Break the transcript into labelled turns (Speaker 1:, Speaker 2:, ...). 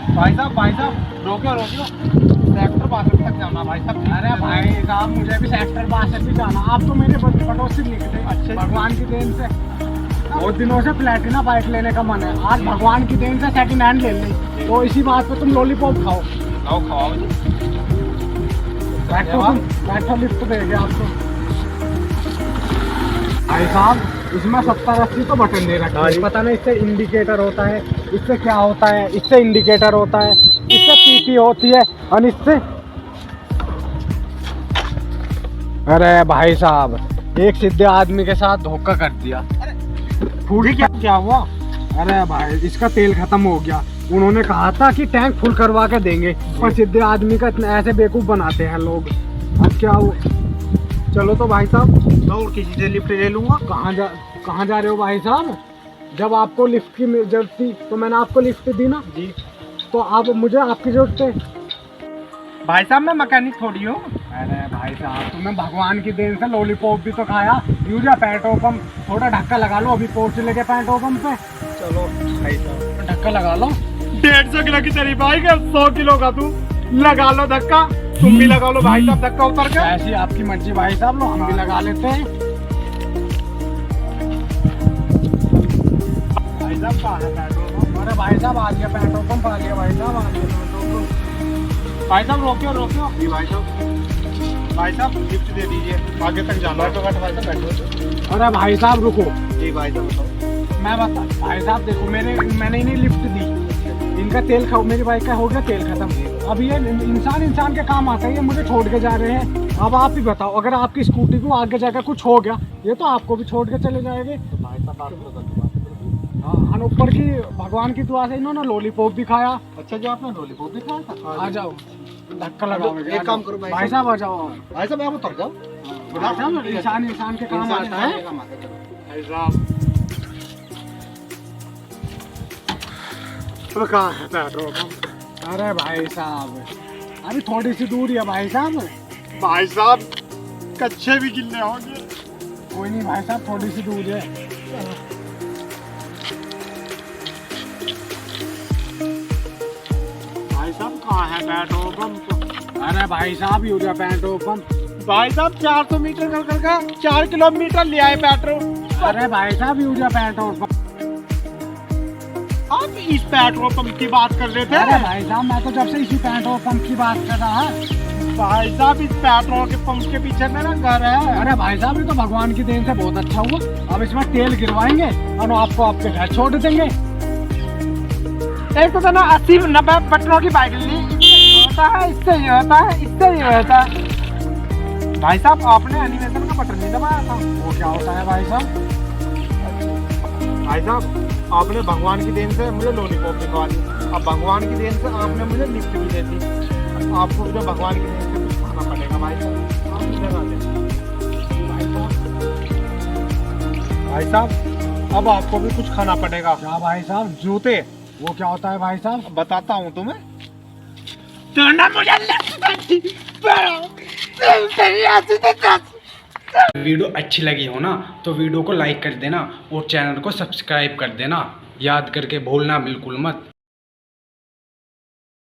Speaker 1: भाई साहब रोको रोको, सेक्टर 62 तक जाना भाई साहब।
Speaker 2: अरे भाई साहब मुझे भी सेक्टर 62 भी जाना। आप तो मेरे पड़ोसी लिखते
Speaker 1: अच्छे
Speaker 2: भगवान की देन से बहुत दिनों से प्लेटिना बाइक लेने का मन है, आज भगवान की देन से सेकंड हैंड ले ली। तो इसी बात पे तुम लॉलीपॉप खाओ।
Speaker 1: आओ खाओ जी।
Speaker 2: बैठो लिफ्ट देंगे आपको। भाई साहब इसमें 70-80 तो बटन दे रखा है, पता नहीं इससे इंडिकेटर होता है, इससे क्या होता है, इससे इंडिकेटर होता है, इससे पीपी होती है और इससे। अरे भाई साहब एक सीधे आदमी के साथ धोखा कर दिया। फूडी क्या हुआ? अरे भाई इसका तेल खत्म हो गया। उन्होंने कहा था कि टैंक फुल करवा के देंगे, पर सीधे आदमी का ऐसे बेवकूफ बनाते हैं लोग। अब क्या हो? चलो तो भाई साहब
Speaker 1: मैं और किसी से लिफ्ट ले लूंगा।
Speaker 2: कहाँ जा रहे हो भाई साहब? जब आपको लिफ्ट की जरूरत थी तो मैंने आपको लिफ्ट दी ना
Speaker 1: जी।
Speaker 2: तो अब मुझे आपकी जरूरत है।
Speaker 1: भाई साहब मैं मैकेनिक थोड़ी हूँ।
Speaker 2: अरे भाई साहब तुमने भगवान की देन से लॉलीपॉप भी तो खाया। यूरिया पेट्रोल पंप थोड़ा ढक्का लगा लो, अभी पहुंच लेके पेट्रोल पंप पे।
Speaker 1: चलो भाई साहब
Speaker 2: ढक्का लगा लो।
Speaker 1: 150 किलो की तेरी बाइक है, 100 किलो का तू। लगा लो धक्का, तुम भी लगा लो भाई साहब धक्का उतर के।
Speaker 2: ऐसी आपकी मर्जी भाई साहब, लो हम भी लगा लेते हैं।
Speaker 1: भाई साहब कहाँ है पेट्रोल पंप?
Speaker 2: अरे भाई साहब आ गया पेट्रोल पंप, आ गया भाई साहब, आ गया पेट्रोल पंप।
Speaker 1: भाई साहब रोकियो रोकियो। जी भाई साहब। भाई साहब लिफ्ट दे दीजिए, आगे तक जाना है। बैठो भाई साहब बैठो।
Speaker 2: अरे भाई साहब रुको,
Speaker 1: जी भाई साहब बताओ।
Speaker 2: मैं बता भाई साहब देखो मैंने इन्हें लिफ्ट दी, इनका तेल मेरी बाइक का हो गया तेल खत्म। अब ये इंसान के काम आता है, ये मुझे छोड़ के जा रहे हैं। अब आप ही बताओ अगर आपकी स्कूटी को आगे जाकर कुछ हो गया ये तो आपको भी छोड़ के चले जाएंगे।
Speaker 1: भाई साहब आपको धन्यवाद।
Speaker 2: हाँ ऊपर की भगवान की दुआ से इन्होंने लॉलीपॉप भी खाया।
Speaker 1: अच्छा जो आपने लॉलीपॉप भी खाया था?
Speaker 2: आ जाओ धक्का लगाओ।
Speaker 1: एक काम करो
Speaker 2: भाई साहब आ जाओ।
Speaker 1: भाई साहब आप उतर जाओ।
Speaker 2: भाई साहब इंसान के काम आता है।
Speaker 1: भाई साहब
Speaker 2: तो कहाँ है पेट्रोल पंप? अरे भाई साहब अभी थोड़ी सी दूर है भाई साहब।
Speaker 1: भाई साहब कच्चे भी गिल्ले होंगे।
Speaker 2: कोई नहीं भाई साहब थोड़ी सी दूर है।
Speaker 1: भाई साहब कहाँ है पेट्रोल पंप?
Speaker 2: अरे भाई साहब यूरिया पेट्रोल पंप।
Speaker 1: भाई साहब 400 मीटर कर का 4 किलोमीटर ले आए पेट्रोल।
Speaker 2: अरे भाई साहब यूरिया पेट्रोल पंप।
Speaker 1: आप इस पेट्रोल पंप की बात कर रहे थे?
Speaker 2: अरे भाई साहब मैं तो जब से इसी पेट्रोल पंप की बात कर रहा है।
Speaker 1: भाई साहब इस पेट्रोल के पंप के पीछे मेरा घर है।
Speaker 2: अरे भाई साहब ये तो भगवान की देन से बहुत अच्छा हुआ। अब इसमें तेल गिरवाएंगे और आपको आपके घर छोड़ देंगे।
Speaker 1: एक तो ना 80-90 बटनों की बाइक ली, होता है इससे ही होता है, इससे ही होता है। भाई साहब आपने एनिमेशन का बटन नहीं दबाया था।
Speaker 2: वो क्या होता है भाई साहब?
Speaker 1: भाई साहब आपने भगवान की देन से मुझे लॉलीपॉप दिखवा दी, अब भगवान की देन से आपने मुझे लिफ्ट भी दे दी। आपको जो भगवान की देन से कुछ खाना पड़ेगा भाई साहब, आप मुझे ना दें। भाई साहब अब आपको भी कुछ खाना पड़ेगा।
Speaker 2: क्या भाई साहब?
Speaker 1: जूते।
Speaker 2: वो क्या होता है भाई साहब?
Speaker 1: बताता हूँ तुम्हें।
Speaker 3: वीडियो अच्छी लगी हो ना तो वीडियो को लाइक कर देना और चैनल को सब्सक्राइब कर देना, याद करके भूलना बिल्कुल मत।